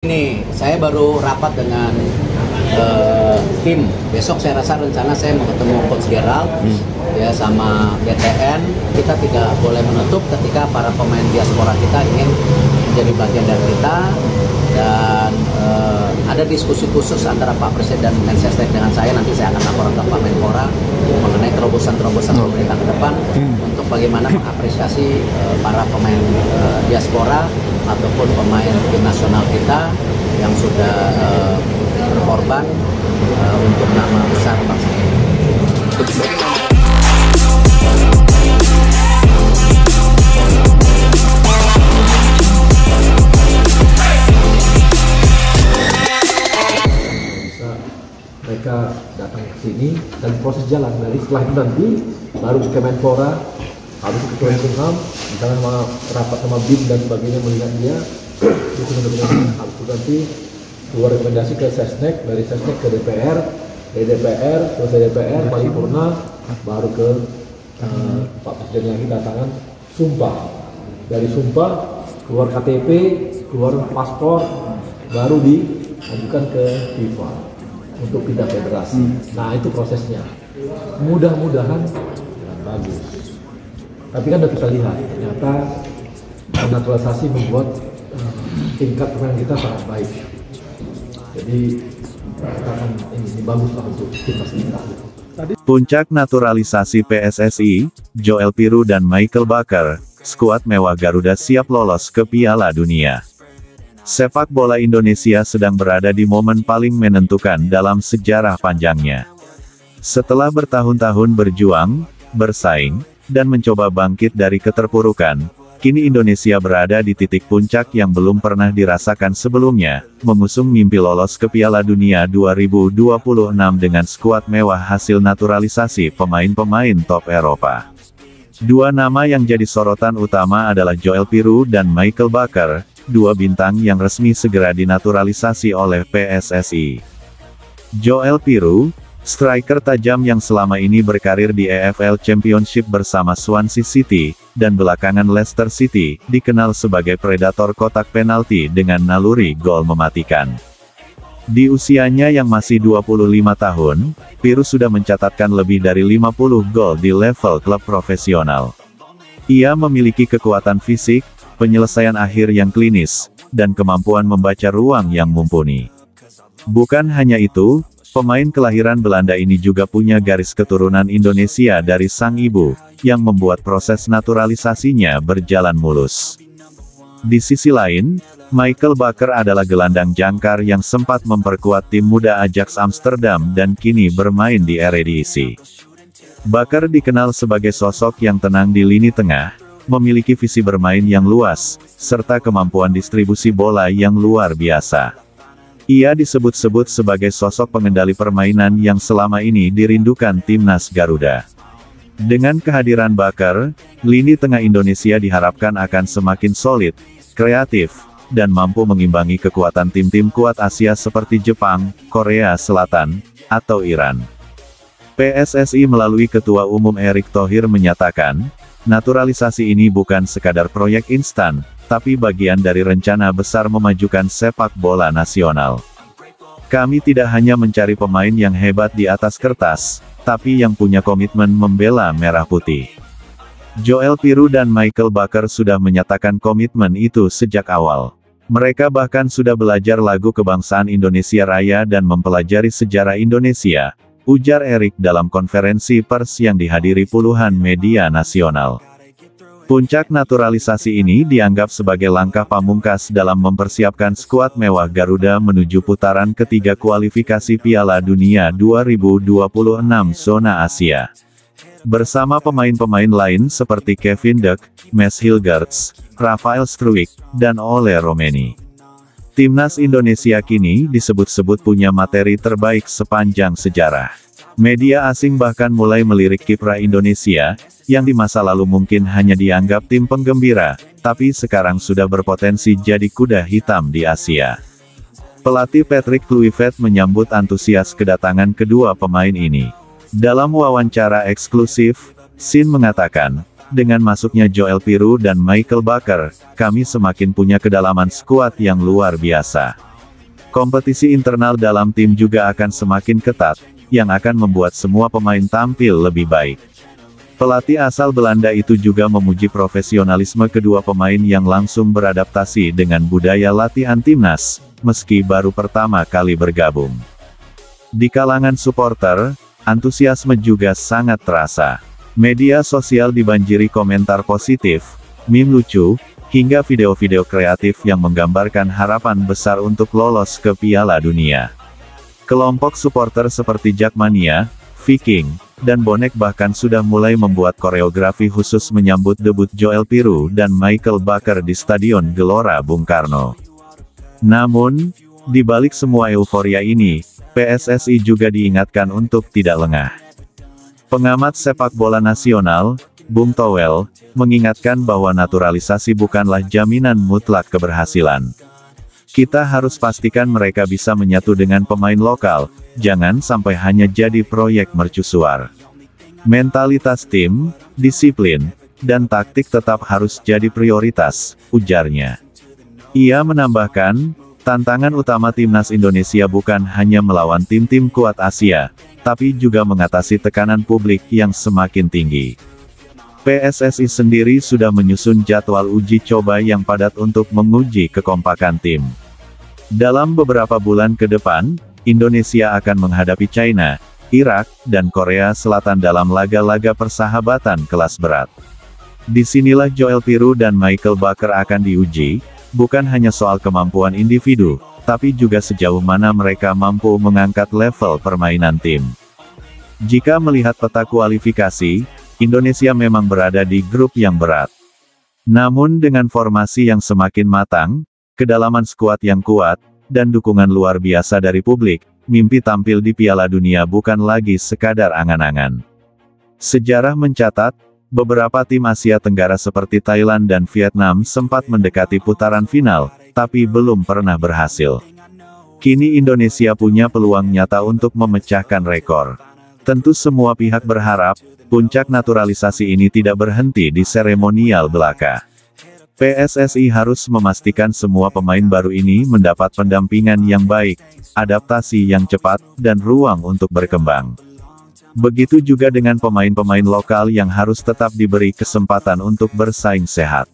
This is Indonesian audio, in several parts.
Ini saya baru rapat dengan tim. Besok saya rasa rencana saya mau ketemu Coach Gerald ya sama BTN. Kita tidak boleh menutup ketika para pemain diaspora kita ingin menjadi bagian dari kita, dan ada diskusi khusus antara Pak Presiden dan Mensesnek dengan saya. Nanti saya akan laporan ke Pak Menpora mengenai terobosan-terobosan pemerintah ke depan untuk bagaimana mengapresiasi para pemain diaspora ataupun pemain tim nasional kita yang sudah berkorban untuk nama besar bangsa ini. Mereka datang ke sini dan proses jalan dari setelah itu nanti baru ke Kemenpora, habis ke Kemenkumham, misalnya mau rapat sama BIM dan sebagainya melihat dia, itu benar-benar habis itu nanti keluar rekomendasi ke Sesnek, dari Sesnek ke DPR, dari DPR, selesai DPR, paripurna, baru ke Pak Presiden lagi datangan sumpah, dari sumpah keluar KTP, keluar paspor, baru diajukan ke FIFA untuk pindah federasi. Nah itu prosesnya. Mudah-mudahan ya, bagus. Tapi kan udah kita lihat, ternyata naturalisasi membuat tingkat pemain kita sangat baik. Jadi kita akan ini bagus lah untuk timnas kita. Puncak naturalisasi PSSI, Joel Piru dan Michael Baker, skuad mewah Garuda siap lolos ke Piala Dunia. Sepak bola Indonesia sedang berada di momen paling menentukan dalam sejarah panjangnya. Setelah bertahun-tahun berjuang, bersaing, dan mencoba bangkit dari keterpurukan, kini Indonesia berada di titik puncak yang belum pernah dirasakan sebelumnya, mengusung mimpi lolos ke Piala Dunia 2026 dengan skuad mewah hasil naturalisasi pemain-pemain top Eropa. Dua nama yang jadi sorotan utama adalah Joel Piru dan Michael Baker, dua bintang yang resmi segera dinaturalisasi oleh PSSI. Joel Piru, striker tajam yang selama ini berkarir di EFL Championship bersama Swansea City, dan belakangan Leicester City, dikenal sebagai predator kotak penalti dengan naluri gol mematikan. Di usianya yang masih 25 tahun, Piru sudah mencatatkan lebih dari 50 gol di level klub profesional. Ia memiliki kekuatan fisik, penyelesaian akhir yang klinis, dan kemampuan membaca ruang yang mumpuni. Bukan hanya itu, pemain kelahiran Belanda ini juga punya garis keturunan Indonesia dari sang ibu, yang membuat proses naturalisasinya berjalan mulus. Di sisi lain, Michael Baker adalah gelandang jangkar yang sempat memperkuat tim muda Ajax Amsterdam dan kini bermain di Eredivisie. Baker dikenal sebagai sosok yang tenang di lini tengah, memiliki visi bermain yang luas, serta kemampuan distribusi bola yang luar biasa. Ia disebut-sebut sebagai sosok pengendali permainan yang selama ini dirindukan timnas Garuda. Dengan kehadiran Baker, lini tengah Indonesia diharapkan akan semakin solid, kreatif, dan mampu mengimbangi kekuatan tim-tim kuat Asia seperti Jepang, Korea Selatan, atau Iran. PSSI melalui Ketua Umum Erick Thohir menyatakan, naturalisasi ini bukan sekadar proyek instan, tapi bagian dari rencana besar memajukan sepak bola nasional. Kami tidak hanya mencari pemain yang hebat di atas kertas, tapi yang punya komitmen membela merah putih. Joel Piru dan Michael Baker sudah menyatakan komitmen itu sejak awal. Mereka bahkan sudah belajar lagu kebangsaan Indonesia Raya dan mempelajari sejarah Indonesia, ujar Erick dalam konferensi pers yang dihadiri puluhan media nasional. Puncak naturalisasi ini dianggap sebagai langkah pamungkas dalam mempersiapkan skuad mewah Garuda menuju putaran ketiga kualifikasi Piala Dunia 2026 zona Asia. Bersama pemain-pemain lain seperti Kevin Duk, Mads Hilgerts, Rafael Struijk, dan Ole Romeni. Timnas Indonesia kini disebut-sebut punya materi terbaik sepanjang sejarah. Media asing bahkan mulai melirik kiprah Indonesia, yang di masa lalu mungkin hanya dianggap tim penggembira, tapi sekarang sudah berpotensi jadi kuda hitam di Asia. Pelatih Patrick Kluivert menyambut antusias kedatangan kedua pemain ini. Dalam wawancara eksklusif, Sin mengatakan, Dengan masuknya Joel Piru dan Michael Baker, kami semakin punya kedalaman skuad yang luar biasa. Kompetisi internal dalam tim juga akan semakin ketat, yang akan membuat semua pemain tampil lebih baik. Pelatih asal Belanda itu juga memuji profesionalisme kedua pemain yang langsung beradaptasi dengan budaya latihan timnas, meski baru pertama kali bergabung. Di kalangan supporter, antusiasme juga sangat terasa. Media sosial dibanjiri komentar positif, meme lucu, hingga video-video kreatif yang menggambarkan harapan besar untuk lolos ke Piala Dunia. Kelompok supporter seperti Jakmania, Viking, dan Bonek bahkan sudah mulai membuat koreografi khusus menyambut debut Joel Piroe dan Michael Baker di Stadion Gelora Bung Karno. Namun, di balik semua euforia ini, PSSI juga diingatkan untuk tidak lengah. Pengamat sepak bola nasional, Bung Towel, mengingatkan bahwa naturalisasi bukanlah jaminan mutlak keberhasilan. Kita harus pastikan mereka bisa menyatu dengan pemain lokal, jangan sampai hanya jadi proyek mercusuar. Mentalitas tim, disiplin, dan taktik tetap harus jadi prioritas, ujarnya. Ia menambahkan, tantangan utama timnas Indonesia bukan hanya melawan tim-tim kuat Asia, tapi juga mengatasi tekanan publik yang semakin tinggi. PSSI sendiri sudah menyusun jadwal uji coba yang padat untuk menguji kekompakan tim. Dalam beberapa bulan ke depan, Indonesia akan menghadapi China, Irak, dan Korea Selatan dalam laga-laga persahabatan kelas berat. Disinilah Joel Piroe dan Michael Baker akan diuji, bukan hanya soal kemampuan individu, tapi juga sejauh mana mereka mampu mengangkat level permainan tim. Jika melihat peta kualifikasi, Indonesia memang berada di grup yang berat. Namun dengan formasi yang semakin matang, kedalaman skuad yang kuat, dan dukungan luar biasa dari publik, mimpi tampil di Piala Dunia bukan lagi sekadar angan-angan. Sejarah mencatat, beberapa tim Asia Tenggara seperti Thailand dan Vietnam sempat mendekati putaran final, tapi belum pernah berhasil. Kini Indonesia punya peluang nyata untuk memecahkan rekor. Tentu semua pihak berharap, puncak naturalisasi ini tidak berhenti di seremonial belaka. PSSI harus memastikan semua pemain baru ini mendapat pendampingan yang baik, adaptasi yang cepat, dan ruang untuk berkembang. Begitu juga dengan pemain-pemain lokal yang harus tetap diberi kesempatan untuk bersaing sehat.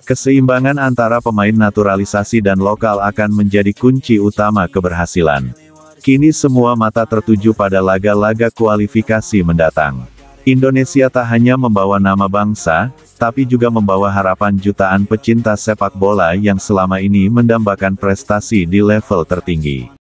Keseimbangan antara pemain naturalisasi dan lokal akan menjadi kunci utama keberhasilan. Kini semua mata tertuju pada laga-laga kualifikasi mendatang. Indonesia tak hanya membawa nama bangsa, tapi juga membawa harapan jutaan pecinta sepak bola yang selama ini mendambakan prestasi di level tertinggi.